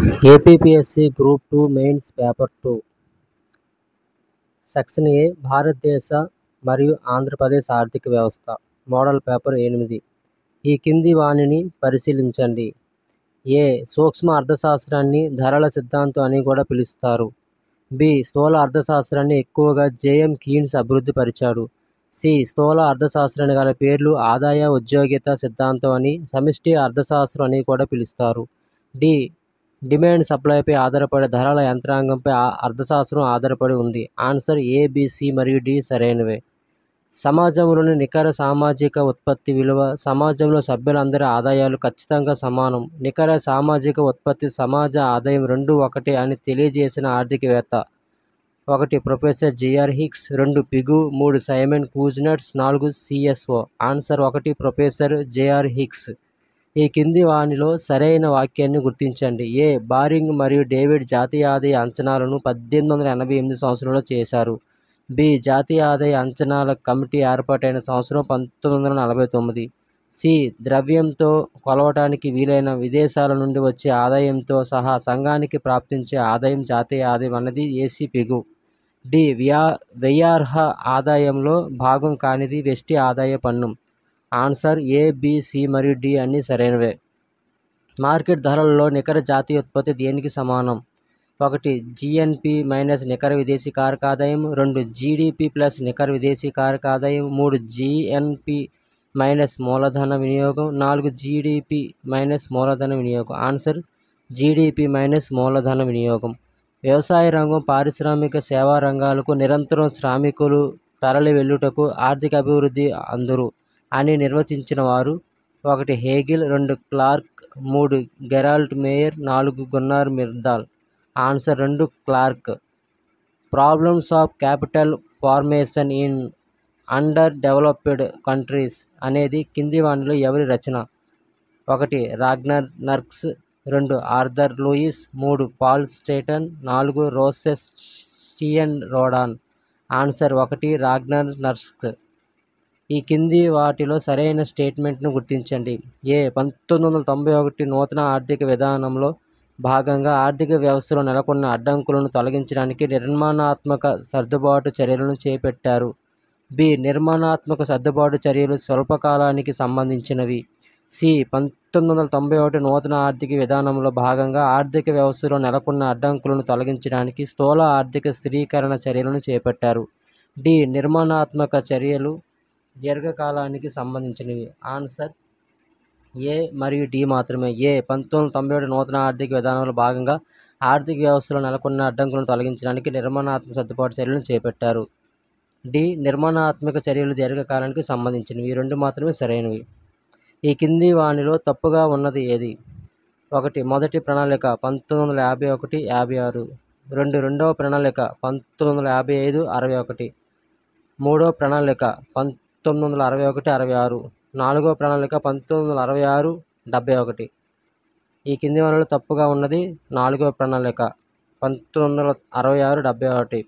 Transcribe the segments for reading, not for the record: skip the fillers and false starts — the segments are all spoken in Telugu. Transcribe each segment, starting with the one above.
APPSC group 2 mains paper 2 section ఏ భారతదేశ మరియు ఆంధ్రప్రదేశ్ ఆర్థిక వ్యవస్థ మోడల్ పేపర్ 8 ఈ కింది వానిని పరిశీలించండి. ఏ. సూక్ష్మ అర్థశాస్త్రాన్ని ధరల సిద్ధాంతం అని కూడా పిలుస్తారు. బి. స్థూల అర్థశాస్త్రాన్ని ఎక్కువగా జేఎం కీన్స్ అభివృద్ధి పరిచాడు. సి. స్థూల అర్థశాస్త్రాన్ని గల పేర్లు ఆదాయ ఉద్యోగిత సిద్ధాంతం అని, సమిష్టి అర్థశాస్త్రం అని కూడా పిలుస్తారు. డి. డిమాండ్ సప్లైపై ఆధారపడే ధరల యంత్రాంగంపై అర్థశాస్త్రం ఆధారపడి ఉంది. ఆన్సర్ ఏ, బి, సి మరియు డి సరైనవే. సమాజంలోని నికర సామాజిక ఉత్పత్తి విలువ సమాజంలో సభ్యులందరి ఆదాయాలు ఖచ్చితంగా సమానం. నికర సామాజిక ఉత్పత్తి సమాజ ఆదాయం రెండూ ఒకటే అని తెలియజేసిన ఆర్థికవేత్త 1. Professor JR Hicks 2. Pigou 3. Simon Kuznets 4. CSO. Answer 1. Professor JR Hicks. ఈ కింది వానిలో సరైన వాక్యాన్ని గుర్తించండి. ఏ. బారింగ్ మరియు డేవిడ్ జాతీయ ఆదాయ అంచనాలను 1888 సంవత్సరంలో చేశారు. బి. జాతీయ ఆదాయ అంచనాల కమిటీ ఏర్పాటైన సంవత్సరం 1949. సి. ద్రవ్యంతో కొలవటానికి వీలైన విదేశాల నుండి వచ్చే ఆదాయంతో సహా సంఘానికి ప్రాప్తించే ఆదాయం జాతీయ ఆదాయం అన్నది ఏసీ పిగు. డి. వ్యయార్హ ఆదాయంలో భాగం కానిది వెస్టి ఆదాయ పన్ను. ఆన్సర్ ఏ, బి, సి మరియు డి అన్నీ సరైనవే. మార్కెట్ ధరలలో నికర జాతీయ ఉత్పత్తి దేనికి సమానం? 1. జిఎన్పి మైనస్ నికర విదేశీ కారక ఆదాయం. 2. జీడిపి ప్లస్ నికర విదేశీ కారక ఆదాయం. 3. జిఎన్పి మైనస్ మూలధన వినియోగం. 4. జీడిపి మైనస్ మూలధన వినియోగం. ఆన్సర్ జీడిపి మైనస్ మూలధన వినియోగం. వ్యవసాయ రంగం, పారిశ్రామిక సేవా రంగాలకు నిరంతరం శ్రామికులు తరలి వెళ్ళుటకు ఆర్థిక అభివృద్ధి అందరు అని నిర్వచించిన వారు 1. Hegel. 2. Clark. 3. Gerald Meier. 4. Gunnar Myrdal. Answer 2. Clark. Problems of capital formation in under developed countries అనేది కింది వానిలో ఎవరి రచన? 1. Ragnar Nurkse. 2. Arthur Lewis. 3. Paul Streeten. 4. Rosenstein Rodan. Answer 1. Ragnar Nurkse. ఈ కింది వాటిలో సరైన స్టేట్మెంట్ను గుర్తించండి. ఏ. 1991 నూతన ఆర్థిక విధానంలో భాగంగా ఆర్థిక వ్యవస్థలో నెలకొన్న అడ్డంకులను తొలగించడానికి నిర్మాణాత్మక సర్దుబాటు చర్యలను చేపట్టారు. బి. నిర్మాణాత్మక సర్దుబాటు చర్యలు స్వల్పకాలానికి సంబంధించినవి. సి. 1991 నూతన ఆర్థిక విధానంలో భాగంగా ఆర్థిక వ్యవస్థలో నెలకొన్న అడ్డంకులను తొలగించడానికి స్థూల ఆర్థిక స్థిరీకరణ చర్యలను చేపట్టారు. డి. నిర్మాణాత్మక చర్యలు దీర్ఘకాలానికి సంబంధించినవి. ఆన్సర్ ఏ మరియు డి మాత్రమే. ఏ. 1991 నూతన ఆర్థిక విధానంలో భాగంగా ఆర్థిక వ్యవస్థలో నెలకొన్న అడ్డంకులను తొలగించడానికి నిర్మాణాత్మక సర్దుబాటు చర్యలను చేపట్టారు. డి. నిర్మాణాత్మక చర్యలు దీర్ఘకాలానికి సంబంధించినవి. ఈ రెండు మాత్రమే సరైనవి. ఈ కింది వానిలో తప్పుగా ఉన్నది ఏది? 1. మొదటి ప్రణాళిక 1951-56. 2. రెండవ ప్రణాళిక 1955-61. 3వ ప్రణాళిక 1961-66. 4వ ప్రణాళిక 1966-71. ఈ కింది వానిలో తప్పుగా ఉన్నది 4వ ప్రణాళిక 1966-71.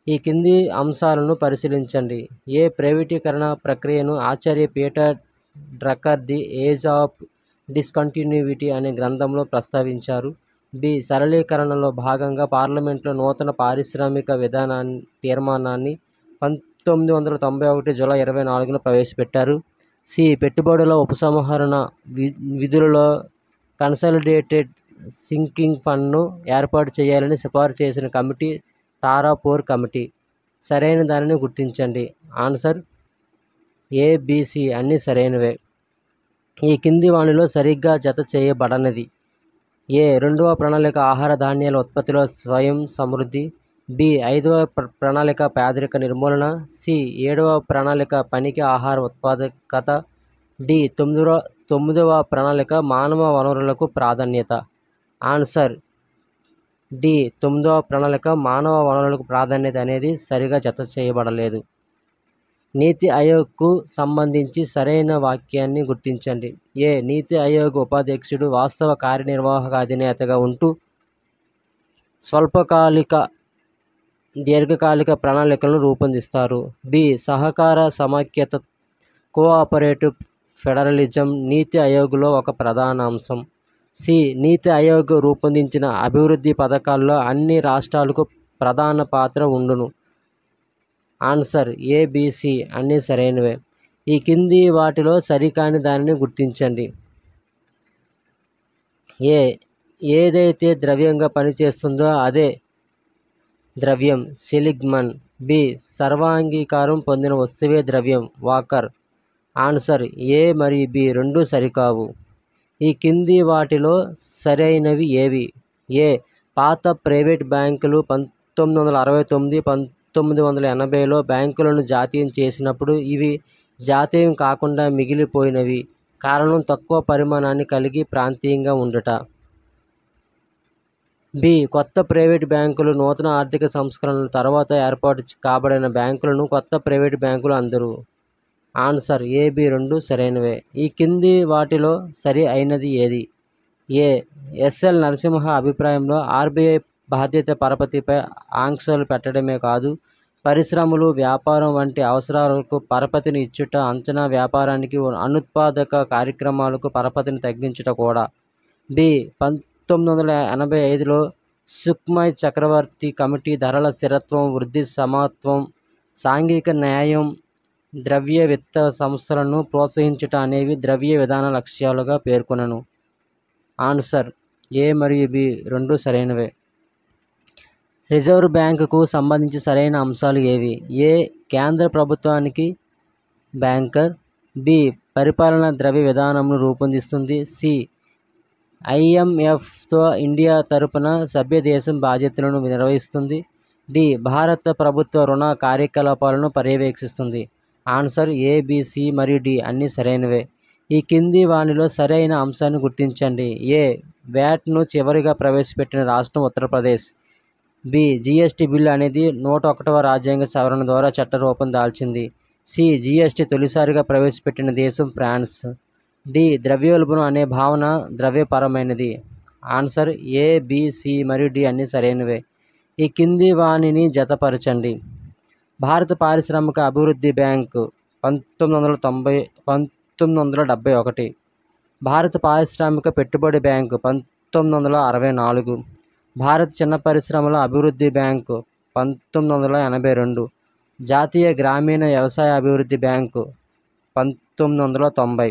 ఈ కింది అంశాలను పరిశీలించండి. ఏ. ప్రైవేటీకరణ ప్రక్రియను ఆచార్య Peter Drucker the age of discontinuity అనే గ్రంథంలో ప్రస్తావించారు. బి. సరళీకరణలో భాగంగా పార్లమెంట్లో నూతన పారిశ్రామిక తీర్మానాన్ని 1991 జూలై 24న ప్రవేశపెట్టారు. సి. పెట్టుబడుల ఉపసంహరణ విధులలో కన్సాలిడేటెడ్ సింకింగ్ ఫండ్ను ఏర్పాటు చేయాలని సిఫారసు చేసిన కమిటీ తారాపూర్ కమిటీ. సరైన దానిని గుర్తించండి. ఆన్సర్ ఏ, బి, సి అన్నీ సరైనవే. ఈ కింది వానిలో సరిగ్గా జత చేయబడనిది. ఏ. రెండవ ప్రణాళిక ఆహార ధాన్యాల ఉత్పత్తిలో స్వయం సమృద్ధి. బి. 5వ ప్రణాళిక పేదరిక నిర్మూలన. సి. 7వ ప్రణాళిక పనికి ఆహార ఉత్పాదకత. డి. 9వ ప్రణాళిక మానవ వనరులకు ప్రాధాన్యత. Answer D. 9వ ప్రణాళిక మానవ వనరులకు ప్రాధాన్యత అనేది సరిగా జత చేయబడలేదు. నీతి ఆయోగ్కు సంబంధించి సరైన వాక్యాన్ని గుర్తించండి. ఏ. నీతి ఆయోగ్ ఉపాధ్యక్షుడు వాస్తవ కార్యనిర్వాహక అధినేతగా ఉంటూ స్వల్పకాలిక దీర్ఘకాలిక ప్రణాళికలను రూపొందిస్తారు. బి. సహకార సమాఖ్యత కోఆపరేటివ్ ఫెడరలిజం నీతి ఆయోగ్లో ఒక ప్రధాన అంశం. సి. నీతి ఆయోగ్ రూపొందించిన అభివృద్ధి పథకాల్లో అన్ని రాష్ట్రాలకు ప్రధాన పాత్ర ఉండును. ఆన్సర్ ABC అన్నీ సరైనవే. ఈ కింది వాటిలో సరికాని దానిని గుర్తించండి. ఏదైతే ద్రవ్యంగా పనిచేస్తుందో అదే ద్రవ్యం, సెలిగ్మన్. బి. సర్వాంగీకారం పొందిన వస్తువే ద్రవ్యం, వాకర్. ఆన్సర్ A మరియు B రెండూ సరికావు. ఈ కింది వాటిలో సరైనవి ఏవి? ఏ. పాత ప్రైవేట్ బ్యాంకులు 1969, 1980లో బ్యాంకులను జాతీయం చేసినప్పుడు ఇవి జాతీయం కాకుండా మిగిలిపోయినవి. కారణం తక్కువ పరిమాణాన్ని కలిగి ప్రాంతీయంగా ఉండుట. బి. కొత్త ప్రైవేట్ బ్యాంకులు నూతన ఆర్థిక సంస్కరణల తర్వాత ఏర్పాటు కాబడిన బ్యాంకులను కొత్త ప్రైవేట్ బ్యాంకులు అందరు. ఆన్సర్ A, B రెండూ సరైనవే. ఈ కింది వాటిలో సరి అయినది ఏది? ఏ. SL నరసింహ అభిప్రాయంలో RBI బాధ్యత పరపతిపై ఆంక్షలు పెట్టడమే కాదు, పరిశ్రమలు, వ్యాపారం వంటి అవసరాలకు పరపతిని ఇచ్చుట, అంచనా వ్యాపారానికి అనుత్పాదక కార్యక్రమాలకు పరపతిని తగ్గించుట కూడా. బి. 1985లో సుఖ్మయ్ చక్రవర్తి కమిటీ ధరల స్థిరత్వం, వృద్ధి సమత్వం, సాంఘిక న్యాయం, ద్రవ్య విత్త సంస్థలను ప్రోత్సహించుట అనేవి ద్రవ్య విధాన లక్ష్యాలుగా పేర్కొనను. ఆన్సర్ A మరియు B రెండూ సరైనవే. రిజర్వ్ బ్యాంకుకు సంబంధించి సరైన అంశాలు ఏవి? ఏ. కేంద్ర ప్రభుత్వానికి బ్యాంకర్. బి. పరిపాలన ద్రవ్య విధానంను రూపొందిస్తుంది. సి. IMFతో ఇండియా తరపున సభ్య దేశం బాధ్యతలను నిర్వహిస్తుంది. డి. భారత ప్రభుత్వ రుణ కార్యకలాపాలను పర్యవేక్షిస్తుంది. ఆన్సర్ A, B, C మరియు D అన్నీ సరైనవే. ఈ కింది వానిలో సరైన అంశాన్ని గుర్తించండి. ఏ. వ్యాట్ను చివరిగా ప్రవేశపెట్టిన రాష్ట్రం ఉత్తరప్రదేశ్. బి. GST బిల్లు అనేది 101వ రాజ్యాంగ సవరణ ద్వారా చట్టరూపం దాల్చింది. సి. GST తొలిసారిగా ప్రవేశపెట్టిన దేశం ఫ్రాన్స్. డి. ద్రవ్యోల్బణం అనే భావన ద్రవ్యపరమైనది. ఆన్సర్ A, B, C మరియు D అన్నీ సరైనవే. ఈ కింది వానిని జతపరచండి. భారత పారిశ్రామిక అభివృద్ధి బ్యాంకు 1971, భారత పారిశ్రామిక పెట్టుబడి బ్యాంకు 1964, భారత చిన్న పరిశ్రమల అభివృద్ధి బ్యాంకు 1982, జాతీయ గ్రామీణ వ్యవసాయ అభివృద్ధి బ్యాంకు 1990.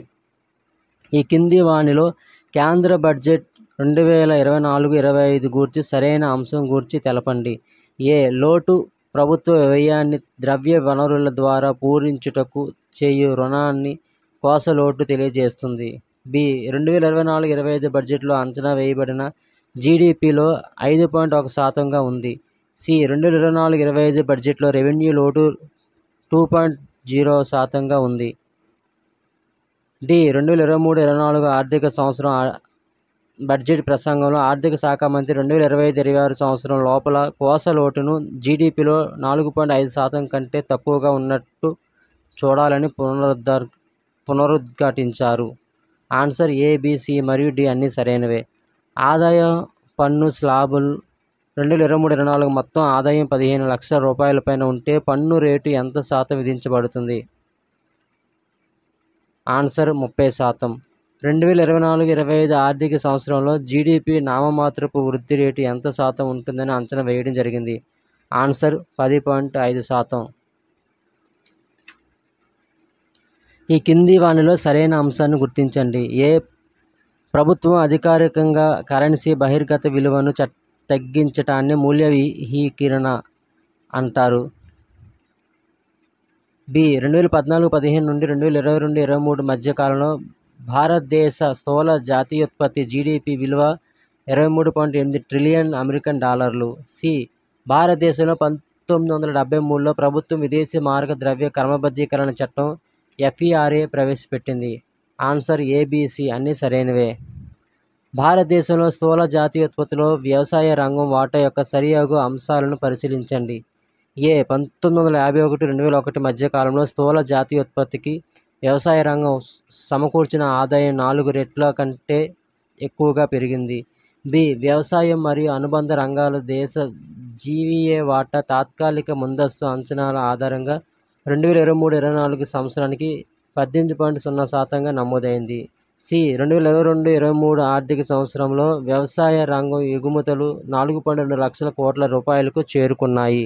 ఈ కింది వానిలో కేంద్ర బడ్జెట్ 2024-25 గూర్చి సరైన అంశం గూర్చి తెలపండి. ఏ. లోటు ప్రభుత్వ వ్యయాన్ని ద్రవ్య వనరుల ద్వారా పూరించుటకు చేయు రుణాన్ని కోసలోటు తెలియజేస్తుంది. బి. 2024-25 బడ్జెట్లో అంచనా వేయబడిన GDPలో 5.1% ఉంది. సి. 2024-25 బడ్జెట్లో రెవెన్యూ లోటు 2.0% ఉంది. డి. 2023-24 ఆర్థిక సంవత్సరం బడ్జెట్ ప్రసంగంలో ఆర్థిక శాఖ మంత్రి 2025-26 సంవత్సరం లోపల కోసలోటును GDPలో 4.5% కంటే తక్కువగా ఉన్నట్టు చూడాలని పునరుద్ఘాటించారు. ఆన్సర్ A, B, C మరియు D అన్నీ సరైనవే. ఆదాయ పన్ను స్లాబులు 2023-24 మొత్తం ఆదాయం 15 లక్షల రూపాయలపైన ఉంటే పన్ను రేటు ఎంత శాతం విధించబడుతుంది? ఆన్సర్ 30%. 2024-25 ఆర్థిక సంవత్సరంలో GDP నామమాత్రపు వృద్ధి రేటు ఎంత శాతం ఉంటుందని అంచనా వేయడం జరిగింది. ఆన్సర్ 10.5%. ఈ కింది వానిలో సరైన అంశాన్ని గుర్తించండి. ఏ. ప్రభుత్వం అధికారికంగా కరెన్సీ బహిర్గత విలువను తగ్గించటాన్ని మూల్య విహీకరణ అంటారు. బి. 2014-15 నుండి 2022-23 మధ్య కాలంలో భారతదేశ స్థూల జాతీయోత్పత్తి GDP విలువ 23.8 ట్రిలియన్ అమెరికన్ డాలర్లు. సి. భారతదేశంలో 1973లో ప్రభుత్వం విదేశీ మారక ద్రవ్య క్రమబద్ధీకరణ చట్టం FERA ప్రవేశపెట్టింది. ఆన్సర్ A, B, C అన్నీ సరైనవే. భారతదేశంలో స్థూల జాతీయోత్పత్తిలో వ్యవసాయ రంగం వాటా యొక్క సరియగు అంశాలను పరిశీలించండి. ఏ. 1951-2001 మధ్య కాలంలో స్థూల జాతీయోత్పత్తికి వ్యవసాయ రంగం సమకూర్చిన ఆదాయం 4 రెట్ల కంటే ఎక్కువగా పెరిగింది. బి. వ్యవసాయం మరియు అనుబంధ రంగాల దేశ GVA వాటా తాత్కాలిక ముందస్తు అంచనాల ఆధారంగా 2023-24 సంవత్సరానికి 18.0%గా నమోదైంది. సి 2022-23 ఆర్థిక సంవత్సరంలో వ్యవసాయ రంగం ఎగుమతులు 4.2 లక్షల కోట్ల రూపాయలకు చేరుకున్నాయి.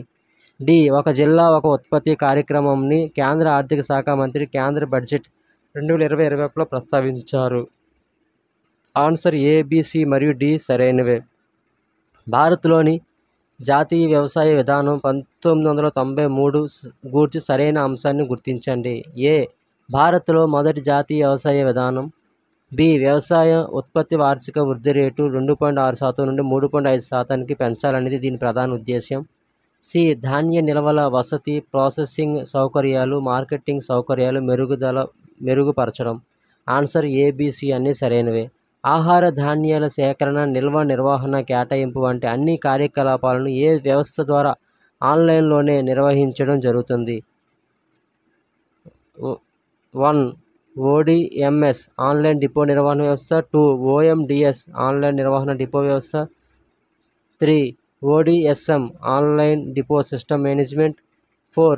డి ఒక జిల్లా ఒక ఉత్పత్తి కార్యక్రమంని కేంద్ర ఆర్థిక శాఖ మంత్రి కేంద్ర బడ్జెట్ 2020-21లో ప్రస్తావించారు. ఆన్సర్ ఏ, బి, సి మరియు డి సరైనవే. భారత్లోని జాతీయ వ్యవసాయ విధానం 1993 గూర్చి సరైన అంశాన్ని గుర్తించండి. ఏ భారత్లో మొదటి జాతీయ వ్యవసాయ విధానం. బి వ్యవసాయ ఉత్పత్తి వార్షిక వృద్ధి రేటు 2.6% నుండి 3.5%కి పెంచాలనేది దీని ప్రధాన ఉద్దేశ్యం. సి ధాన్య నిల్వల వసతి, ప్రాసెసింగ్ సౌకర్యాలు, మార్కెటింగ్ సౌకర్యాలు మెరుగుపరచడం. ఆన్సర్ ఏ, బి, సి అన్నీ సరైనవే. ఆహార ధాన్యాల సేకరణ, నిల్వ, నిర్వహణ, కేటాయింపు వంటి అన్ని కార్యకలాపాలను ఏ వ్యవస్థ ద్వారా ఆన్లైన్లోనే నిర్వహించడం జరుగుతుంది. 1 ఓడిఎంఎస్ ఆన్లైన్ డిపో నిర్వహణ వ్యవస్థ. 2 ఓఎండిఎస్ ఆన్లైన్ నిర్వహణ డిపో వ్యవస్థ. 3 ODSM online depot system management. 4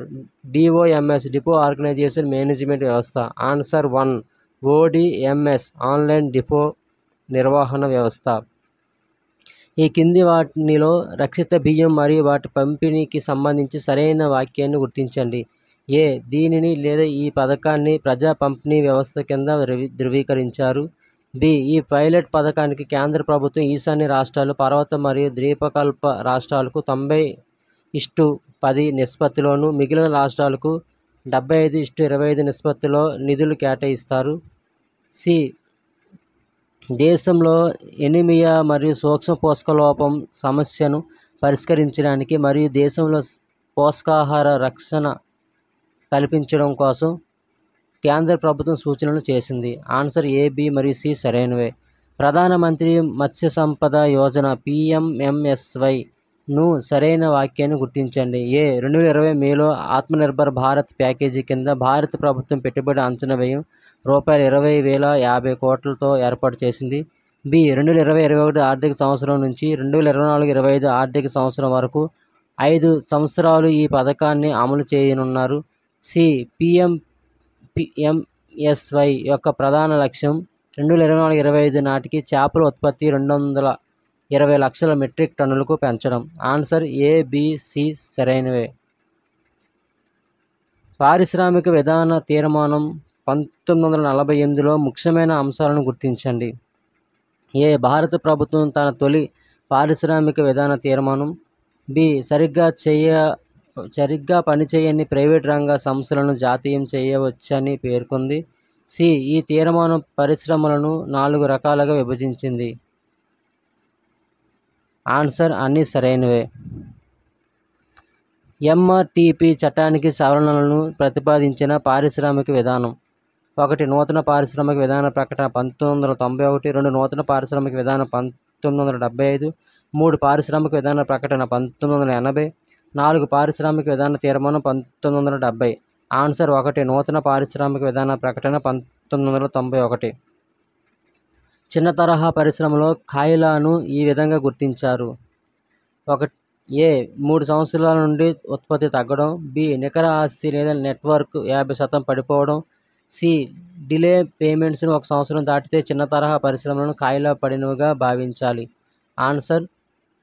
DOMS depot organisation management వ్యవస్థ. ఆన్సర్ 1 ఓడిఎంఎస్ ఆన్లైన్ డిపో నిర్వహణ వ్యవస్థ. ఈ కింది వాటిలో రక్షిత బియ్యం మరియు వాటి పంపిణీకి సంబంధించి సరైన వాక్యాన్ని గుర్తించండి. ఏ దీనిని లేదా ఈ పథకాన్ని ప్రజా పంపిణీ వ్యవస్థ కింద ధృవీకరించారు. బి ఈ పైలట్ పథకానికి కేంద్ర ప్రభుత్వం ఈశాన్య రాష్ట్రాలు, పర్వత మరియు ద్వీపకల్ప రాష్ట్రాలకు 90:10 నిష్పత్తిలోను, మిగిలిన రాష్ట్రాలకు 75:25 నిష్పత్తిలో నిధులు కేటాయిస్తారు. సి దేశంలో ఎనీమియా మరియు సూక్ష్మ పోషకలోపం సమస్యను పరిష్కరించడానికి మరియు దేశంలో పోషకాహార రక్షణ కల్పించడం కోసం కేంద్ర ప్రభుత్వం సూచనలు చేసింది. ఆన్సర్ ఏ, బి మరియు సి సరైనవే. ప్రధానమంత్రి మత్స్య సంపద యోజన PMMSYను సరైన వాక్యాన్ని గుర్తించండి. ఏ 2020 మేలో ఆత్మనిర్భర్ భారత్ ప్యాకేజీ కింద భారత ప్రభుత్వం పెట్టుబడి అంచనా వ్యయం ₹20,050 కోట్లతో ఏర్పాటు చేసింది. బి 2020-21 ఆర్థిక సంవత్సరం నుంచి 2024-25 ఆర్థిక సంవత్సరం వరకు 5 సంవత్సరాలు ఈ పథకాన్ని అమలు చేయనున్నారు. సి PMMSY యొక్క ప్రధాన లక్ష్యం 2024-25 నాటికి చేపల ఉత్పత్తి 220 లక్షల మెట్రిక్ టన్నులకు పెంచడం. ఆన్సర్ ఏ, బి, సి సరైనవే. పారిశ్రామిక విధాన తీర్మానం 1948లో ముఖ్యమైన అంశాలను గుర్తించండి. ఏ భారత ప్రభుత్వం తన తొలి పారిశ్రామిక విధాన తీర్మానం. బి సరిగ్గా పనిచేయని ప్రైవేట్ రంగ సంస్థలను జాతీయం చేయవచ్చని పేర్కొంది. సి ఈ తీర్మానం పరిశ్రమలను 4 రకాలుగా విభజించింది. ఆన్సర్ అన్నీ సరైనవే. MRTP చట్టానికి సవరణలను ప్రతిపాదించిన పారిశ్రామిక విధానం. 1 నూతన పారిశ్రామిక విధాన ప్రకటన 1991. 2 నూతన పారిశ్రామిక విధానం 1975. 3 పారిశ్రామిక విధాన ప్రకటన 1980. 4 పారిశ్రామిక విధాన తీర్మానం 1970. ఆన్సర్ 1 నూతన పారిశ్రామిక విధాన ప్రకటన 1991. చిన్న తరహా పరిశ్రమలో ఖాయిలాను ఈ విధంగా గుర్తించారు. 1 ఏ 3 సంవత్సరాల నుండి ఉత్పత్తి తగ్గడం. బి నికర ఆస్తి లేదా నెట్వర్క్ 50% పడిపోవడం. సి డిలే పేమెంట్స్ను 1 సంవత్సరం దాటితే చిన్న తరహా పరిశ్రమలను ఖాయిలా పడినవిగా భావించాలి. Answer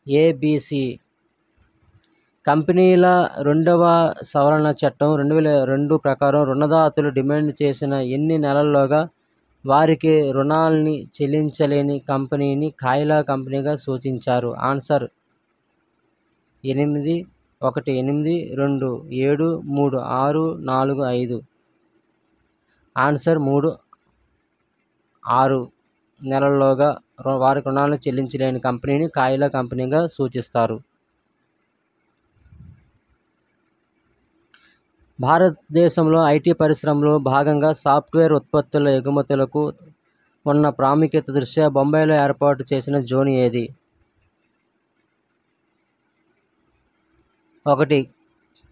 ABC. కంపెనీల 2వ సవరణ చట్టం 2002 ప్రకారం రుణదాతలు డిమాండ్ చేసిన ఎన్ని నెలల్లోగా వారికి రుణాల్ని చెల్లించలేని కంపెనీని ఖాయిలా కంపెనీగా సూచించారు. ఆన్సర్ 8, 1, 8, 2, 7, 3, 6, 4, 5. ఆన్సర్ 3, 6 నెలల్లోగా వారికి రుణాలను చెల్లించలేని కంపెనీని ఖాయిలా కంపెనీగా సూచిస్తారు. భారతదేశంలో ఐటీ పరిశ్రమలో భాగంగా సాఫ్ట్వేర్ ఉత్పత్తుల ఎగుమతులకు ఉన్న ప్రాముఖ్యత దృష్ట్యా బొంబాయిలో ఏర్పాటు చేసిన జోన్ ఏది? 1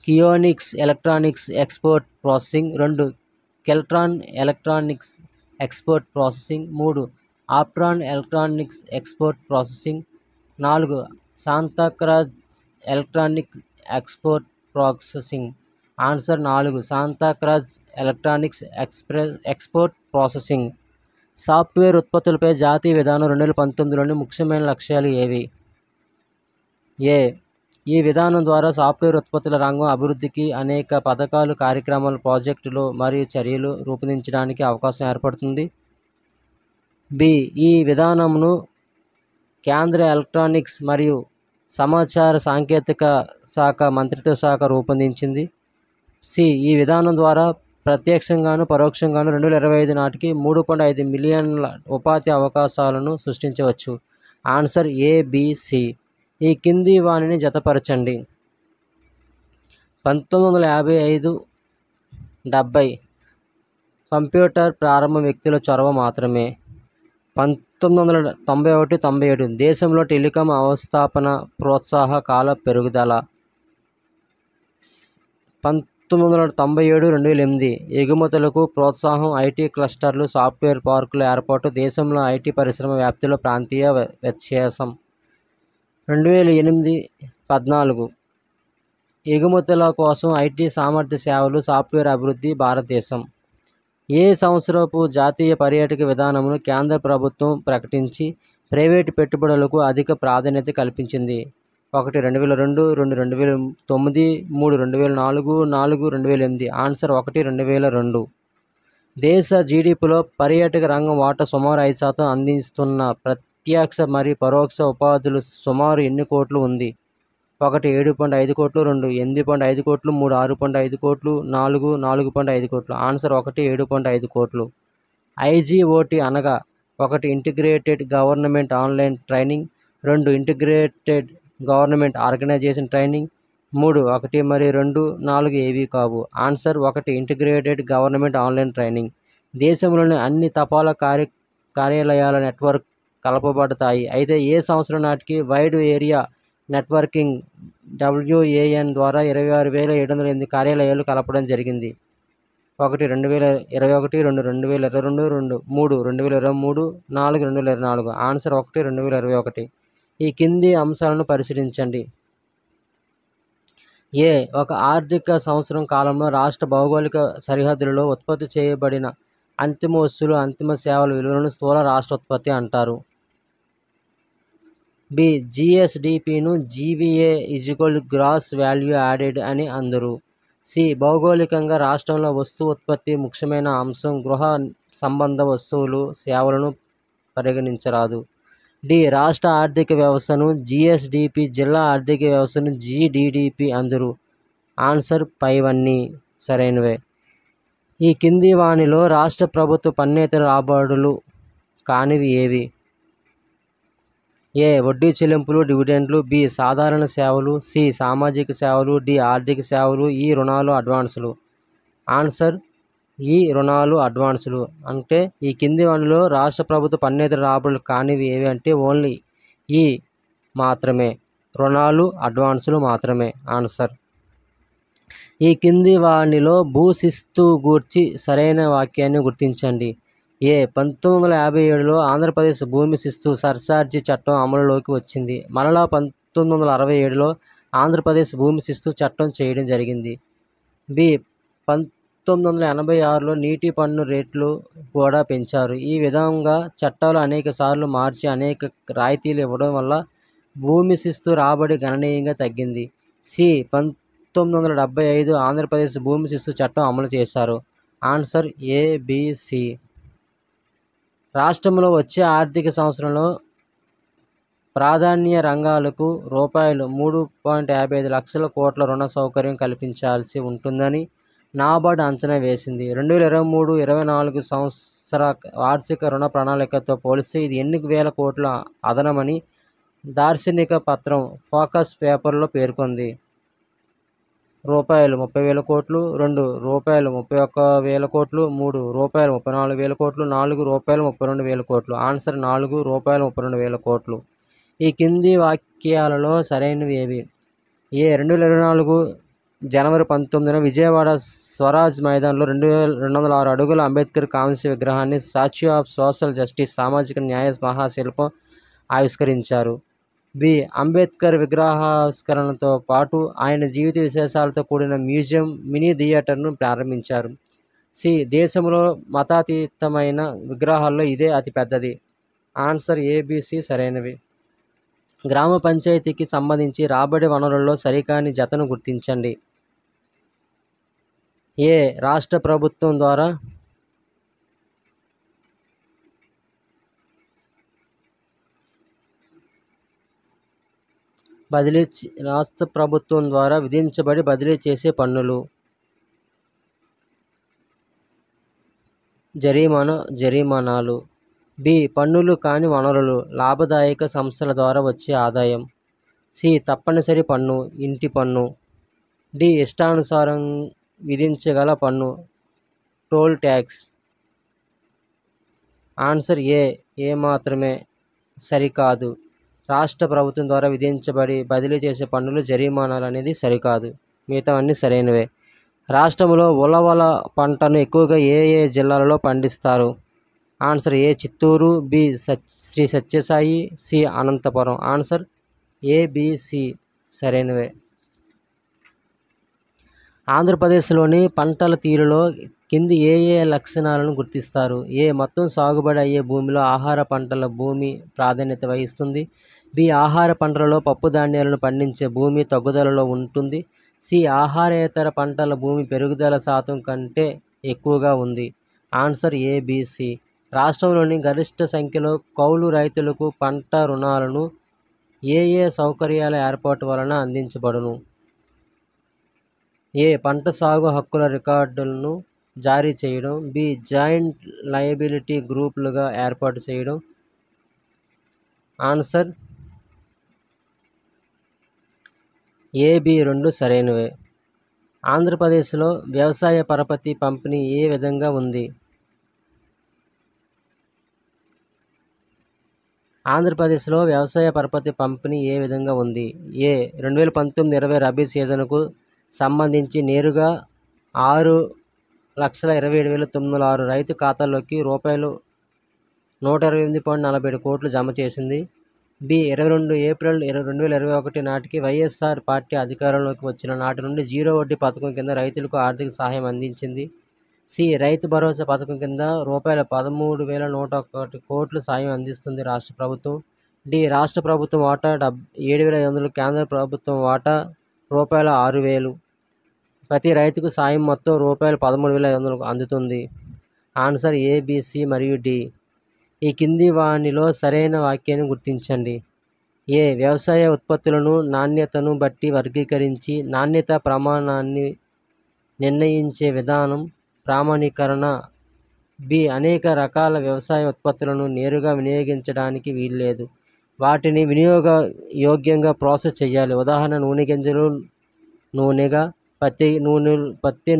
Keonics electronics export processing. 2 Keltron electronics export processing. 3 Aptron electronics export processing. 4 Santacruz electronics export processing. Answer 4 Santacruz electronics export processing. Software ఉత్పత్తులపై జాతీయ విధానం 2019లోని ముఖ్యమైన లక్ష్యాలు ఏవి? ఏ. ఈ విధానం ద్వారా సాఫ్ట్వేర్ ఉత్పత్తుల రంగం అభివృద్ధికి అనేక పథకాలు, కార్యక్రమాలు, ప్రాజెక్టులు మరియు చర్యలు రూపొందించడానికి అవకాశం ఏర్పడుతుంది. బి. ఈ విధానంను కేంద్ర ఎలక్ట్రానిక్స్ మరియు సమాచార సాంకేతిక శాఖ మంత్రిత్వ శాఖ రూపొందించింది. సి. ఈ విధానం ద్వారా ప్రత్యక్షంగాను పరోక్షంగాను 2025 నాటికి 3.5 మిలియన్ల ఉపాధి అవకాశాలను సృష్టించవచ్చు. Answer A, B, C. ఈ కింది వానిని జతపరచండి. 1955-70 కంప్యూటర్ ప్రారంభం వ్యక్తుల చొరవ మాత్రమే. 1991-97 దేశంలో టెలికాం అవస్థాపన ప్రోత్సాహ కాల పెరుగుదల. 1997-2008 ఎగుమతులకు ప్రోత్సాహం, ఐటీ క్లస్టర్లు, సాఫ్ట్వేర్ పార్కుల ఏర్పాటు, దేశంలో ఐటీ పరిశ్రమ వ్యాప్తిలో ప్రాంతీయ వ్యత్యాసం. 2008-14 ఎగుమతుల కోసం ఐటీ సామర్థ్య సేవలు, సాఫ్ట్వేర్ అభివృద్ధి, భారతదేశం. ఏ సంవత్సరపు జాతీయ పర్యాటక విధానమును కేంద్ర ప్రభుత్వం ప్రకటించి ప్రైవేటు పెట్టుబడులకు అధిక ప్రాధాన్యత కల్పించింది? 1. 2002, 2. 2009, 3. 2004, 4. 2008. ఆన్సర్ 1. 2002. దేశ జీడీపీలో పర్యాటక రంగం వాటా సుమారు 5% అందిస్తున్న ప్రత్యక్ష మరియు పరోక్ష ఉపాధులు సుమారు ఎన్ని కోట్లు ఉంది? 1. 7.5 కోట్లు, 2. 8.5 కోట్లు, 3. 6.5 కోట్లు, 4. 4.5 కోట్లు. ఆన్సర్ 1. 7.5 కోట్లు. ఐజీఓటీ అనగా 1. Integrated government online training, 2. Integrated government organization training, 3. 1 మరియు 2, 4 ఏవీ కావు. Answer 1. Integrated government online training. దేశంలోని అన్ని తపాలా కార్యాలయాల నెట్వర్క్ కలపబడతాయి. అయితే ఏ సంవత్సరం నాటికి వైడ్ ఏరియా నెట్వర్కింగ్ WAN ద్వారా 26,708 కార్యాలయాలు కలపడం జరిగింది? 1. 2021, 2. 2022, 3. 2023, 4. 2024. ఆన్సర్ 1. 2021. ఈ కింది అంశాలను పరిశీలించండి. ఏ. ఒక ఆర్థిక సంవత్సరం కాలంలో రాష్ట్ర భౌగోళిక సరిహద్దులలో ఉత్పత్తి చేయబడిన అంతిమ వస్తువులు, అంతిమ సేవల విలువలను స్థూల రాష్ట్ర ఉత్పత్తి అంటారు. బి. GSDPను GVA గ్రాస్ వాల్యూ యాడెడ్ అని అందరు. సి. భౌగోళికంగా రాష్ట్రంలో వస్తు ఉత్పత్తి ముఖ్యమైన అంశం గృహ సంబంధ వస్తువులు, సేవలను పరిగణించరాదు. డి. రాష్ట్ర ఆర్థిక వ్యవస్థను GSDP, జిల్లా ఆర్థిక వ్యవస్థను GDDP అందరు. ఆన్సర్ పైవన్నీ సరైనవే. ఈ కింది వానిలో రాష్ట్ర ప్రభుత్వ పన్నేతర రాబడులు కానివి ఏవి? ఏ. వడ్డీ చెల్లింపులు, డివిడెండ్లు, బి. సాధారణ సేవలు, సి. సామాజిక సేవలు, డి. ఆర్థిక సేవలు, ఈ. రుణాలు, అడ్వాన్సులు. ఆన్సర్ ఈ. రుణాలు, అడ్వాన్సులు. అంటే ఈ కింది వానిలో రాష్ట్ర ప్రభుత్వ పన్నేతర రాబడులు కానివి ఏవి అంటే ఓన్లీ ఈ మాత్రమే, రుణాలు, అడ్వాన్సులు మాత్రమే. ఆన్సర్. ఈ కింది వానిలో భూశిస్తు గూర్చి సరైన వాక్యాన్ని గుర్తించండి. ఏ. 1957లో ఆంధ్రప్రదేశ్ భూమి శిస్తు సర్ఛార్జీ చట్టం అమలులోకి వచ్చింది. మరలా 1967లో ఆంధ్రప్రదేశ్ భూమి శిస్తు చట్టం చేయడం జరిగింది. బి. 1986లో నీటి పన్ను రేట్లు కూడా పెంచారు. ఈ విధంగా చట్టాలు అనేక సార్లు మార్చి అనేక రాయితీలు ఇవ్వడం వల్ల భూమి శిస్తు రాబడి గణనీయంగా తగ్గింది. సి. 1975 ఆంధ్రప్రదేశ్ భూమి శిస్తు చట్టం అమలు చేశారు. Answer A, B, C. రాష్ట్రంలో వచ్చే ఆర్థిక సంవత్సరంలో ప్రాధాన్య రంగాలకు రూపాయలు 3.55 లక్షల కోట్ల రుణ సౌకర్యం కల్పించాల్సి ఉంటుందని నాబార్డ్ అంచనా వేసింది. 2023-24 సంవత్సర వార్షిక రుణ ప్రణాళికతో పోలిస్తే ఇది ఎన్ని వేల కోట్ల అదనమని దార్శనిక పత్రం ఫోకస్ పేపర్లో పేర్కొంది. రూపాయలు 30,000 కోట్లు, 2 రూపాయలు 31,000 కోట్లు, 3 రూపాయలు 34,000 కోట్లు, 4 రూపాయలు 32,000 కోట్లు. ఆన్సర్ 4 రూపాయలు 32,000 కోట్లు. ఈ కింది వాక్యాలలో సరైనవి ఏవి? ఏ. 2024 జనవరి 19న విజయవాడ స్వరాజ్ మైదానంలో 206 అడుగుల అంబేద్కర్ కాంస్య విగ్రహాన్ని స్టాచ్యూ ఆఫ్ సోషల్ జస్టిస్ సామాజిక న్యాయ మహాశిల్పం ఆవిష్కరించారు. బి. అంబేద్కర్ విగ్రహావిష్కరణతో పాటు ఆయన జీవిత విశేషాలతో కూడిన మ్యూజియం, మినీ థియేటర్ను ప్రారంభించారు. సి దేశంలో మతాతీతమైన విగ్రహాల్లో ఇదే అతిపెద్దది. ఆన్సర్ ఏబిసి సరైనవి. గ్రామ పంచాయతీకి సంబంధించి రాబడి వనరుల్లో సరికాని జతను గుర్తించండి. ఏ రాష్ట్ర ప్రభుత్వం ద్వారా రాష్ట్ర ప్రభుత్వం ద్వారా విధించబడి బదిలీ చేసే పన్నులు. జరిమానాలు. బి పన్నులు కాని వనరులు, లాభదాయక సంస్థల ద్వారా వచ్చే ఆదాయం. సి తప్పనిసరి పన్ను, ఇంటి పన్ను. డి ఇష్టానుసారం విధించగల పన్ను, టోల్ ట్యాక్స్. ఆన్సర్ ఏ మాత్రమే సరికాదు. రాష్ట్ర ప్రభుత్వం ద్వారా విధించబడి బదిలీ చేసే పన్నులు, జరిమానాలు అనేది సరికాదు. మిగతా అన్నీ సరైనవే. రాష్ట్రంలో ఉలవల పంటను ఎక్కువగా ఏ జిల్లాలలో పండిస్తారు? Answer A Chittoor, B Sri Sathya Sai, C Anantapuram. Answer A B C సరైనవే. ఆంధ్రప్రదేశ్లోని పంటల తీరులో కింది ఏ లక్షణాలను గుర్తిస్తారు? ఏ మొత్తం సాగుబడి అయ్యే భూమిలో ఆహార పంటల భూమి ప్రాధాన్యత వహిస్తుంది. బి ఆహార పంటలలో పప్పు ధాన్యాలను పండించే భూమి తగ్గుదలలో ఉంటుంది. సి ఆహారేతర పంటల భూమి పెరుగుదల శాతం కంటే ఎక్కువగా ఉంది. Answer ABC. రాష్ట్రంలోని గరిష్ట సంఖ్యలో కౌలు రైతులకు పంట రుణాలను ఏ సౌకర్యాల ఏర్పాటు వలన అందించబడును? ఏ పంట సాగు హక్కుల రికార్డులను జారీ చేయడం. బి జాయింట్ లయబిలిటీ గ్రూపులుగా ఏర్పాటు చేయడం. ఆన్సర్ ఏబి రెండు సరైనవే. ఆంధ్రప్రదేశ్లో వ్యవసాయ పరపతి పంపిణీ ఏ విధంగా ఉంది? ఆంధ్రప్రదేశ్లో వ్యవసాయ పరపతి పంపిణీ ఏ విధంగా ఉంది? ఏ 2019-20 రబీ సీజన్కు సంబంధించి నేరుగా 6,27,906 రైతు ఖాతాల్లోకి రూపాయలు 128.47 కోట్లు జమ చేసింది. బి 22 ఏప్రిల్ 2021 నాటికి వైఎస్ఆర్ పార్టీ అధికారంలోకి వచ్చిన నాటి నుండి జీరో వడ్డీ పథకం కింద రైతులకు ఆర్థిక సహాయం అందించింది. సి రైతు భరోసా పథకం కింద రూపాయల 13,101 కోట్లు సాయం అందిస్తుంది రాష్ట్ర ప్రభుత్వం. డి రాష్ట్ర ప్రభుత్వం వాటా 7,500, కేంద్ర ప్రభుత్వం వాటా రూపాయల 6,000. ప్రతి రైతుకు సాయం మొత్తం రూపాయలు 13,500 అందుతుంది. ఆన్సర్ ఏబిసి మరియు డి. ఈ కింది వానిలో సరైన వాక్యాన్ని గుర్తించండి. ఏ వ్యవసాయ ఉత్పత్తులను నాణ్యతను బట్టి వర్గీకరించి నాణ్యత ప్రమాణాన్ని నిర్ణయించే విధానం ప్రామాణీకరణ. బి అనేక రకాల వ్యవసాయ ఉత్పత్తులను నేరుగా వినియోగించడానికి వీల్లేదు, వాటిని వినియోగ యోగ్యంగా ప్రాసెస్ చేయాలి. ఉదాహరణ నూనె గింజలు నూనెగా, పత్తి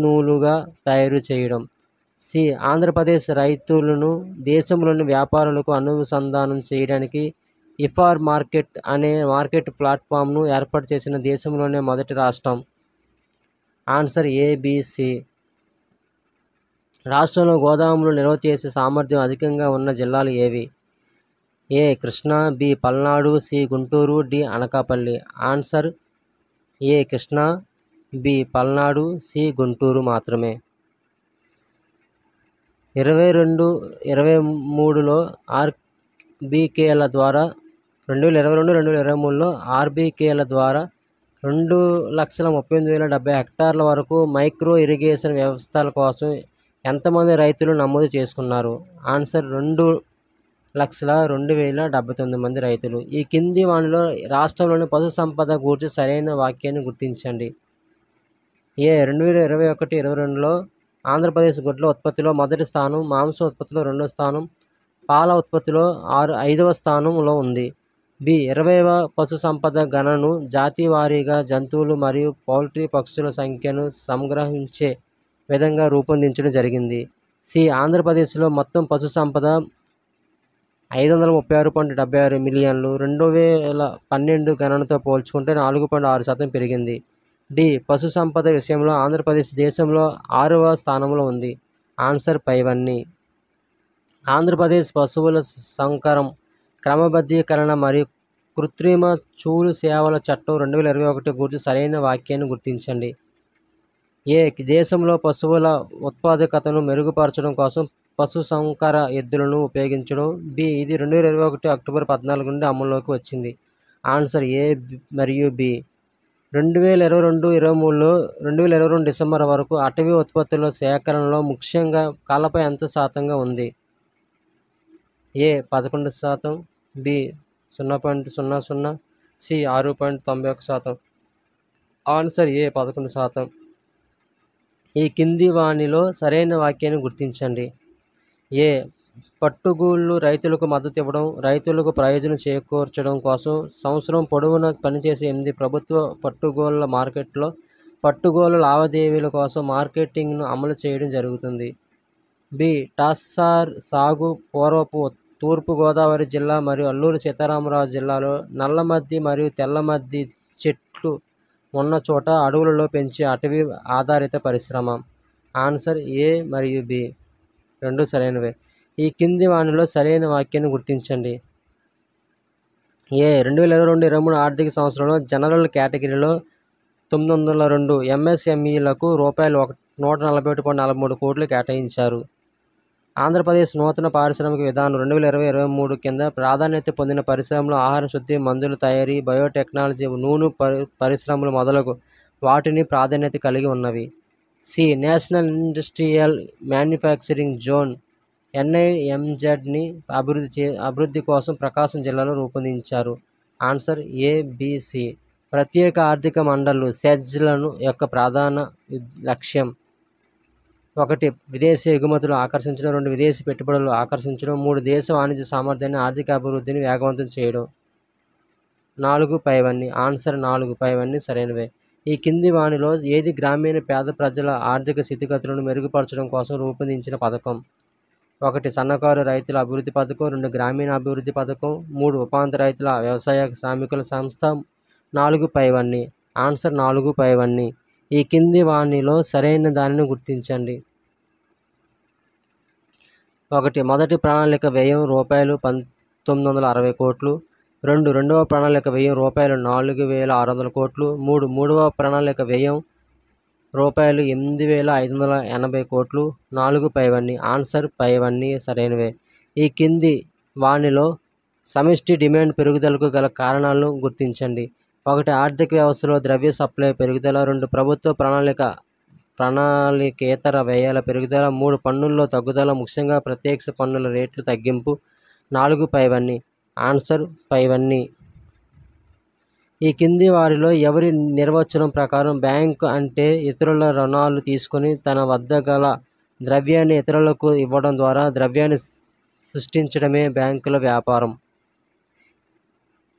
నూలుగా తయారు చేయడం. సి ఆంధ్రప్రదేశ్ రైతులను దేశంలోని వ్యాపారులకు అనుసంధానం చేయడానికి ఇఫార్ మార్కెట్ అనే మార్కెట్ ప్లాట్ఫామ్ను ఏర్పాటు చేసిన దేశంలోనే మొదటి రాష్ట్రం. Answer A B C. రాష్ట్రంలో గోదాములు నిల్వ చేసే సామర్థ్యం అధికంగా ఉన్న జిల్లాలు ఏవి? A Krishna, B Palnadu, C Guntur, D Anakapalli. Answer A Krishna, B Palnadu, C Guntur మాత్రమే. 2022-23లో ఆర్బీకేల ద్వారా 2022-2023లో ఆర్బీకేల ద్వారా 2,38,070 హెక్టార్ల వరకు మైక్రో ఇరిగేషన్ వ్యవస్థల కోసం ఎంతమంది రైతులు నమోదు చేసుకున్నారు? ఆన్సర్ 2,02,079 మంది రైతులు. ఈ కింది వానిలో రాష్ట్రంలోని పశు సంపద గూర్చి సరైన వాక్యాన్ని గుర్తించండి. ఏ 2021-22లో ఆంధ్రప్రదేశ్ గుడ్ల ఉత్పత్తిలో మొదటి స్థానం, మాంసం ఉత్పత్తిలో రెండవ స్థానం, పాల ఉత్పత్తిలో 5వ స్థానంలో ఉంది. బి 20వ పశు సంపద గణనను జాతివారీగా జంతువులు మరియు పౌల్ట్రీ పక్షుల సంఖ్యను సంగ్రహించే విధంగా రూపొందించడం జరిగింది. సి ఆంధ్రప్రదేశ్లో మొత్తం పశు సంపద 536.76 మిలియన్లు 2012 గణనతో పోల్చుకుంటే 4.6% పెరిగింది. డి పశు సంపద విషయంలో ఆంధ్రప్రదేశ్ దేశంలో 6వ స్థానంలో ఉంది. ఆన్సర్ పైవన్నీ. ఆంధ్రప్రదేశ్ పశువుల సంకరం, క్రమబద్ధీకరణ మరియు కృత్రిమ చూలు సేవల చట్టం 2021 గురించి సరైన వాక్యాన్ని గుర్తించండి. ఏ దేశంలో పశువుల ఉత్పాదకతను మెరుగుపరచడం కోసం పశు సంకర ఎద్దులను ఉపయోగించడం. ఇది 2021 అక్టోబర్ 14 నుండి అమల్లోకి వచ్చింది. ఆన్సర్ ఏ మరియు బి. 2022 డిసెంబర్ వరకు అటవీ ఉత్పత్తుల సేకరణలో ముఖ్యంగా కలప ఎంత శాతంగా ఉంది? ఏ 11%, బి 0.00, సి 6.91%. ఆన్సర్ ఏ 11%. ఈ కింది వానిలో సరైన వాక్యాన్ని గుర్తించండి. ఏ పట్టుగూళ్ళు రైతులకు మద్దతు ఇవ్వడం, రైతులకు ప్రయోజనం చేకూర్చడం కోసం సంవత్సరం పొడవునా పనిచేసే 8 ప్రభుత్వ పట్టుగూళ్ళ మార్కెట్లో పట్టుగూళ్ళ లావాదేవీల కోసం మార్కెటింగ్ను అమలు చేయడం జరుగుతుంది. బి టాస్సార్ సాగు పూర్వపు తూర్పుగోదావరి జిల్లా మరియు అల్లూరి సీతారామరాజు జిల్లాలో నల్లమద్ది మరియు తెల్లమద్ది చెట్లు ఉన్న చోట అడవులలో పెంచే అటవీ ఆధారిత పరిశ్రమ. ఆన్సర్ ఏ మరియు బి రెండు సరైనవే. ఈ కింది వానిలో సరైన వాక్యాన్ని గుర్తించండి. ఏ 2022-23 ఆర్థిక సంవత్సరంలో జనరల్ కేటగిరీలో 902 ఎంఎస్ఎంఈలకు రూపాయలు 141.43 కోట్లు కేటాయించారు. ఆంధ్రప్రదేశ్ నూతన పారిశ్రామిక విధానం 2020-23 కింద ప్రాధాన్యత పొందిన పరిశ్రమలు ఆహార శుద్ధి, మందుల తయారీ, బయోటెక్నాలజీ, నూనె పరిశ్రమలు మొదలగు వాటిని ప్రాధాన్యత కలిగి ఉన్నవి. C national industrial manufacturing zone NIMZని అభివృద్ధి కోసం ప్రకాశం జిల్లాలో రూపొందించారు. Answer A B C. ప్రత్యేక ఆర్థిక మండళ్లు సెజ్లను యొక్క ప్రధాన లక్ష్యం 1 విదేశీ ఎగుమతులు ఆకర్షించడం, 2 విదేశీ పెట్టుబడులు ఆకర్షించడం, 3 దేశ వాణిజ్య సామర్థ్యాన్ని ఆర్థిక అభివృద్ధిని వేగవంతం చేయడం. 4 పైవన్నీ. ఆన్సర్ 4 పైవన్నీ సరైనవే. ఈ కింది వానిలో ఏది గ్రామీణ పేద ప్రజల ఆర్థిక స్థితిగతులను మెరుగుపరచడం కోసం రూపొందించిన పథకం? 1 సన్నకారు రైతుల అభివృద్ధి పథకం, 2 గ్రామీణ అభివృద్ధి పథకం, 3 ఉపాంత రైతుల వ్యవసాయ శ్రామికుల సంస్థ, 4 పైవన్నీ. ఆన్సర్ 4 పైవన్నీ. ఈ కింది వానిలో సరైన దానిని గుర్తించండి. 1 మొదటి ప్రణాళిక వ్యయం రూపాయలు 1960 కోట్లు, 2 రెండవ ప్రణాళిక వ్యయం రూపాయలు 4600 కోట్లు, 3 మూడవ ప్రణాళిక వ్యయం రూపాయలు 8580 కోట్లు, 4 పైవన్నీ. ఆన్సర్ పైవన్నీ సరైనవే. ఈ కింది వానిలో సమిష్టి డిమాండ్ పెరుగుదలకు గల కారణాలను గుర్తించండి. 1 ఆర్థిక వ్యవస్థలో ద్రవ్య సప్లై పెరుగుదల, 2 ప్రభుత్వ ప్రణాళికేతర వ్యయాల పెరుగుదల, 3 పన్నుల్లో తగ్గుదల, ముఖ్యంగా ప్రత్యక్ష పన్నుల రేట్లు తగ్గింపు, 4 పైవన్నీ. ఆన్సర్ పైవన్నీ. ఈ కింది వారిలో ఎవరి నిర్వచనం ప్రకారం బ్యాంకు అంటే ఇతరుల రుణాలు తీసుకొని తన వద్ద గల ద్రవ్యాన్ని ఇతరులకు ఇవ్వడం ద్వారా ద్రవ్యాన్ని సృష్టించడమే బ్యాంకుల వ్యాపారం?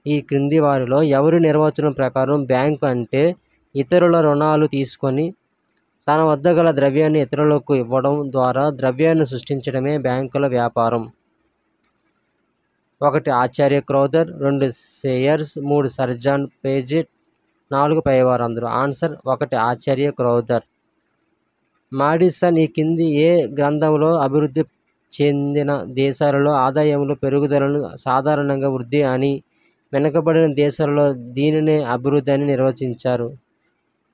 ఈ క్రింది వారిలో ఎవరి నిర్వచనం ప్రకారం బ్యాంకు అంటే ఇతరుల రుణాలు తీసుకొని తన వద్ద గల ద్రవ్యాన్ని ఇతరులకు ఇవ్వడం ద్వారా ద్రవ్యాన్ని సృష్టించడమే బ్యాంకుల వ్యాపారం? 1 ఆచార్య Crowther, 2 Sayers, 3 sir John Paget, 4 పైవారందరూ. ఆన్సర్ 1 ఆచార్య క్రౌథర్. మాడిసన్ ఈ కింది ఏ గ్రంథంలో అభివృద్ధి చెందిన దేశాలలో ఆదాయములు పెరుగుదలను సాధారణంగా వృద్ధి అని, వెనుకబడిన దేశాలలో దీనినే అభివృద్ధి అని నిర్వచించారు?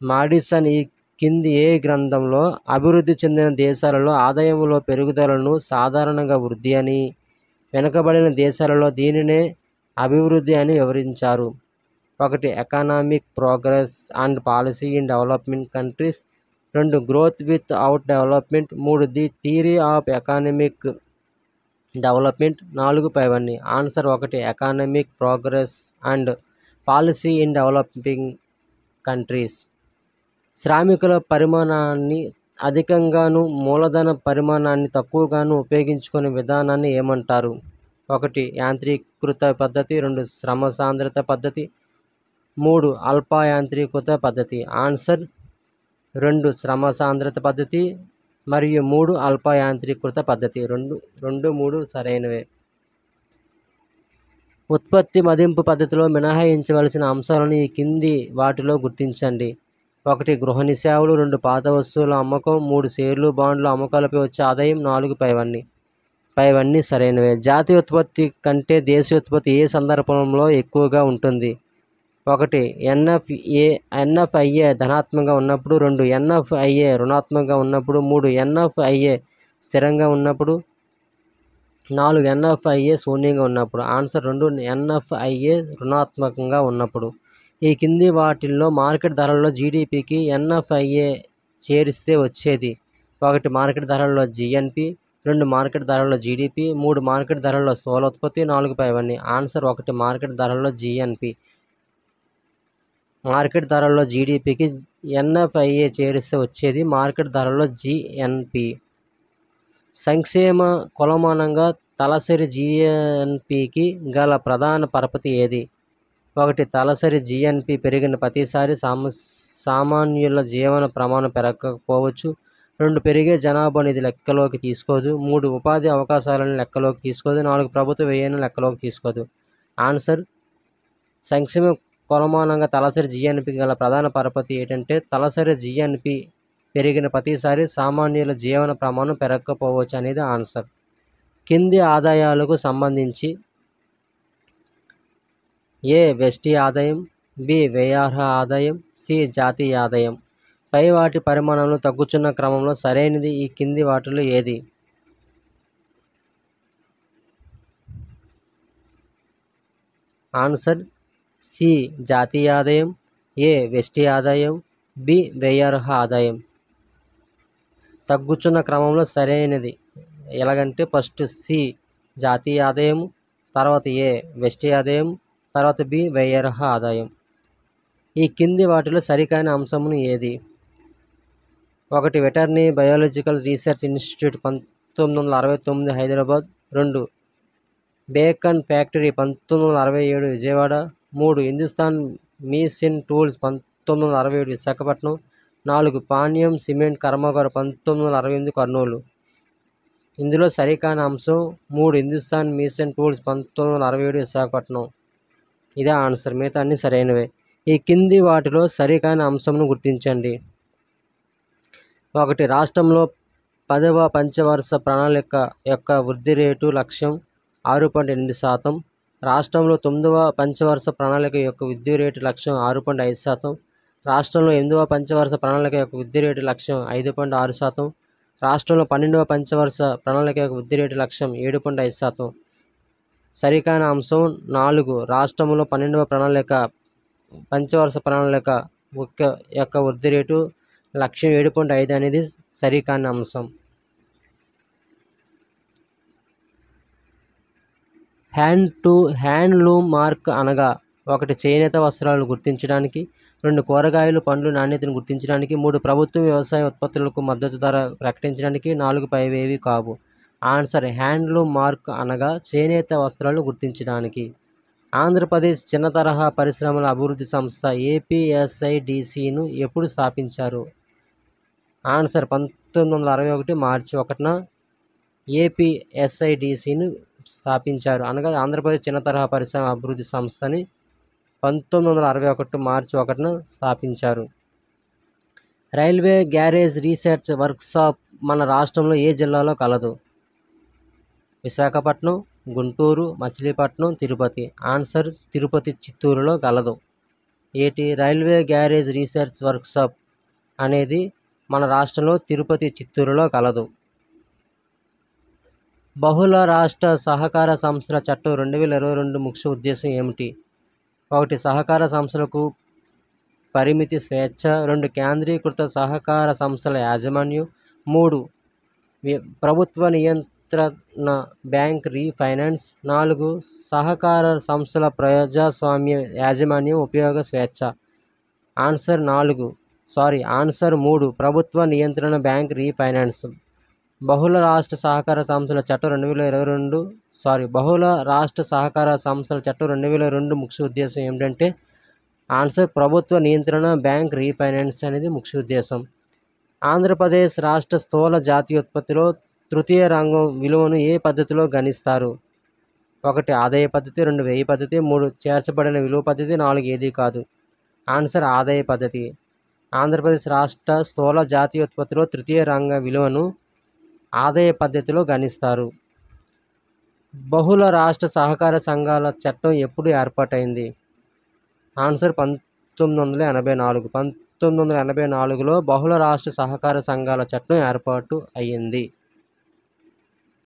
మాడిసన్ ఈ కింది ఏ గ్రంథంలో అభివృద్ధి చెందిన దేశాలలో ఆదాయములో పెరుగుదలను సాధారణంగా వృద్ధి అని, వెనుకబడిన దేశాలలో దీనినే అభివృద్ధి అని వివరించారు? 1 economic progress and policy in development countries, 2 growth with out development, 3 the theory of economic development, 4 పైవన్నీ. Answer 1 economic progress and policy in developing countries. శ్రామికుల పరిమాణాన్ని అధికంగాను మూలధన పరిమాణాన్ని తక్కువగాను ఉపయోగించుకునే విధానాన్ని ఏమంటారు? 1 యాంత్రీకృత పద్ధతి, 2 శ్రమ సాంద్రత పద్ధతి, 3 అల్ప యాంత్రీకృత పద్ధతి. ఆన్సర్ 2 శ్రమ సాంద్రత పద్ధతి మరియు 3 అల్ప యాంత్రీకృత పద్ధతి. 2, 3 సరైనవే. ఉత్పత్తి మదింపు పద్ధతిలో మినహాయించవలసిన అంశాలను ఈ కింది వాటిలో గుర్తించండి. 1 గృహ సేవలు, 2 పాత వస్తువుల అమ్మకం, 3 షేర్లు బాండ్ల అమ్మకాలపై వచ్చే ఆదాయం, 4 పైవన్నీ సరైనవే. జాతీయ ఉత్పత్తి కంటే దేశీయ ఉత్పత్తి ఏ సందర్భంలో ఎక్కువగా ఉంటుంది? ఒకటి ఎన్ఎఫ్ఐఏ ధనాత్మకంగా ఉన్నప్పుడు, 2 ఎన్ఎఫ్ఐఏ రుణాత్మకంగా ఉన్నప్పుడు, 3 ఎన్ఎఫ్ఐఏ స్థిరంగా ఉన్నప్పుడు, 4 ఎన్ఎఫ్ఐఏ శూన్యంగా ఉన్నప్పుడు. ఆన్సర్ 2 ఎన్ఎఫ్ఐఏ రుణాత్మకంగా ఉన్నప్పుడు. ఈ కింది వాటిల్లో మార్కెట్ ధరల్లో జీడిపికి ఎన్ఎఫ్ఐఏ చేరిస్తే వచ్చేది. 1 మార్కెట్ ధరల్లో జిఎన్పి, 2 మార్కెట్ ధరల్లో జీడిపి, 3 మార్కెట్ ధరల్లో స్థూలోత్పత్తి, 4 పైవన్నీ. ఆన్సర్ 1 మార్కెట్ ధరల్లో జిఎన్పి. మార్కెట్ ధరల్లో జీడిపికి ఎన్ఎఫ్ఐఏ చేరిస్తే వచ్చేది మార్కెట్ ధరల్లో జిఎన్పి. సంక్షేమ కొలమానంగా తలసరి జిఎన్పికి గల ప్రధాన పరపతి ఏది? 1 తలసరి జిఎన్పి పెరిగిన ప్రతిసారి సామాన్యుల జీవన ప్రమాణం పెరగకపోవచ్చు. 2 పెరిగే జనాభాను ఇది లెక్కలోకి తీసుకోదు. 3 ఉపాధి అవకాశాలను లెక్కలోకి తీసుకోదు. 4 ప్రభుత్వ వ్యయాన్ని లెక్కలోకి తీసుకోదు. ఆన్సర్ సంక్షేమ కొలమానంగా తలసరి జిఎన్పి గల ప్రధాన పరపతి ఏంటంటే తలసరి జిఎన్పి పెరిగిన ప్రతిసారి సామాన్యుల జీవన ప్రమాణం పెరగకపోవచ్చు అనేది ఆన్సర్. కింది ఆదాయాలకు సంబంధించి ఏ వ్యష్టి ఆదాయం, బి వ్యయార్హ ఆదాయం, సి జాతీయ ఆదాయం. పై వాటి పరిమాణంలో తగ్గుచున్న క్రమంలో సరైనది ఈ కింది వాటిలో ఏది? ఆన్సర్ సి జాతీయ ఆదాయం, ఏ వ్యష్టి ఆదాయం, బి వ్యయార్హ ఆదాయం. తగ్గుచున్న క్రమంలో సరైనది ఎలాగంటే ఫస్ట్ సి జాతీయ ఆదాయం, తర్వాత ఏ వ్యష్టి ఆదాయం, తర్వాత బి వ్యయార్హ ఆదాయం. ఈ కింది వాటిలో సరికాని అంశమును ఏది? 1 veterinary biological research institute 1969 Hyderabad, 2 bacon factory 1967 Vijayawada, 3 Hindustan machine tools 1967 Visakhapatnam, 4 Panyam cement కర్మాగారం 1968 కర్నూలు. ఇందులో సరికాని అంశం 3 హిందుస్థాన్ మిషన్ టూల్స్ 1967 విశాఖపట్నం. ఇదే ఆన్సర్. మిగతా అన్ని సరైనవే. ఈ కింది వాటిలో సరికాని అంశంను గుర్తించండి. 1 రాష్ట్రంలో 10వ పంచవర్ష ప్రణాళిక యొక్క వృద్ధి రేటు లక్ష్యం 6.8%. రాష్ట్రంలో 9వ పంచవర్ష ప్రణాళిక యొక్క వృద్ధి రేటు లక్ష్యం 6.5%. రాష్ట్రంలో 8వ పంచవర్ష ప్రణాళిక యొక్క వృద్ధి రేటు లక్ష్యం 5.6%. రాష్ట్రంలో 12వ పంచవర్ష ప్రణాళిక యొక్క వృద్ధి రేటు లక్ష్యం 7.5%. సరికాని అంశం 4 రాష్ట్రంలో 12వ పంచవర్ష ప్రణాళిక యొక్క వృద్ధి రేటు లక్ష్యం 7.5 అనేది సరికాని అంశం. హ్యాండ్లూమ్ మార్క్ అనగా 1 చేనేత వస్త్రాలను గుర్తించడానికి, 2 కూరగాయలు పండ్లు నాణ్యతను గుర్తించడానికి, 3 ప్రభుత్వ వ్యవసాయ ఉత్పత్తులకు మద్దతు ధర ప్రకటించడానికి, 4 పైవేవి కావు. ఆన్సర్ హ్యాండ్లూమ్ మార్క్ అనగా చేనేత వస్త్రాలను గుర్తించడానికి. ఆంధ్రప్రదేశ్ చిన్న తరహా పరిశ్రమల అభివృద్ధి సంస్థ ఏపీఎస్ఐడిసిను ఎప్పుడు స్థాపించారు? ఆన్సర్ 1961 మార్చి 1న ఏపీఎస్ఐడిసిను స్థాపించారు. అనగా ఆంధ్రప్రదేశ్ చిన్న తరహా పరిశ్రమ అభివృద్ధి సంస్థని 1961 మార్చి 1న స్థాపించారు. రైల్వే గ్యారేజ్ రీసెర్చ్ వర్క్షాప్ మన రాష్ట్రంలో ఏ జిల్లాలో కలదు? విశాఖపట్నం, గుంటూరు, మచిలీపట్నం, తిరుపతి. ఆన్సర్ తిరుపతి, చిత్తూరులో కలదు. రైల్వే గ్యారేజ్ రీసెర్చ్ వర్క్షాప్ అనేది మన రాష్ట్రంలో తిరుపతి, చిత్తూరులో కలదు. బహుళ రాష్ట్ర సహకార సంస్థల చట్టం 2022 ముఖ్య ఉద్దేశం ఏమిటి? 1 సహకార సంస్థలకు పరిమితి స్వేచ్ఛ, 2 కేంద్రీకృత సహకార సంస్థల యాజమాన్యం, 3 ప్రభుత్వ నియంత్రణ బ్యాంక్ రీఫైనాన్స్, 4 సహకార సంస్థల ప్రజాస్వామ్య యాజమాన్యం ఉపయోగ స్వేచ్ఛ. ఆన్సర్ 3 ప్రభుత్వ నియంత్రణ బ్యాంక్ రీఫైనాన్స్. బహుళ రాష్ట్ర సహకార సంస్థల చట్టం 2022 ముఖ్య ఉద్దేశం ఏమిటంటే ఆన్సర్ ప్రభుత్వ నియంత్రణ బ్యాంక్ రీఫైనాన్స్ అనేది ముఖ్య ఉద్దేశం. ఆంధ్రప్రదేశ్ రాష్ట్ర స్థూల జాతీయోత్పత్తిలో తృతీయ రంగం విలువను ఏ పద్ధతిలో గణిస్తారు? 1 ఆదాయ పద్ధతి, 2 వ్యయ పద్ధతి, 3 చేర్చబడిన విలువ పద్ధతి, 4 ఏది కాదు. ఆన్సర్ ఆదాయ పద్ధతి. ఆంధ్రప్రదేశ్ రాష్ట్ర స్థూల జాతీయోత్పత్తిలో తృతీయ రంగ విలువను ఆదాయ పద్ధతిలో గణిస్తారు. బహుళ రాష్ట్ర సహకార సంఘాల చట్టం ఎప్పుడు ఏర్పాటైంది? ఆన్సర్ 1984. 1984లో బహుళ రాష్ట్ర సహకార సంఘాల చట్టం ఏర్పాటు అయ్యింది.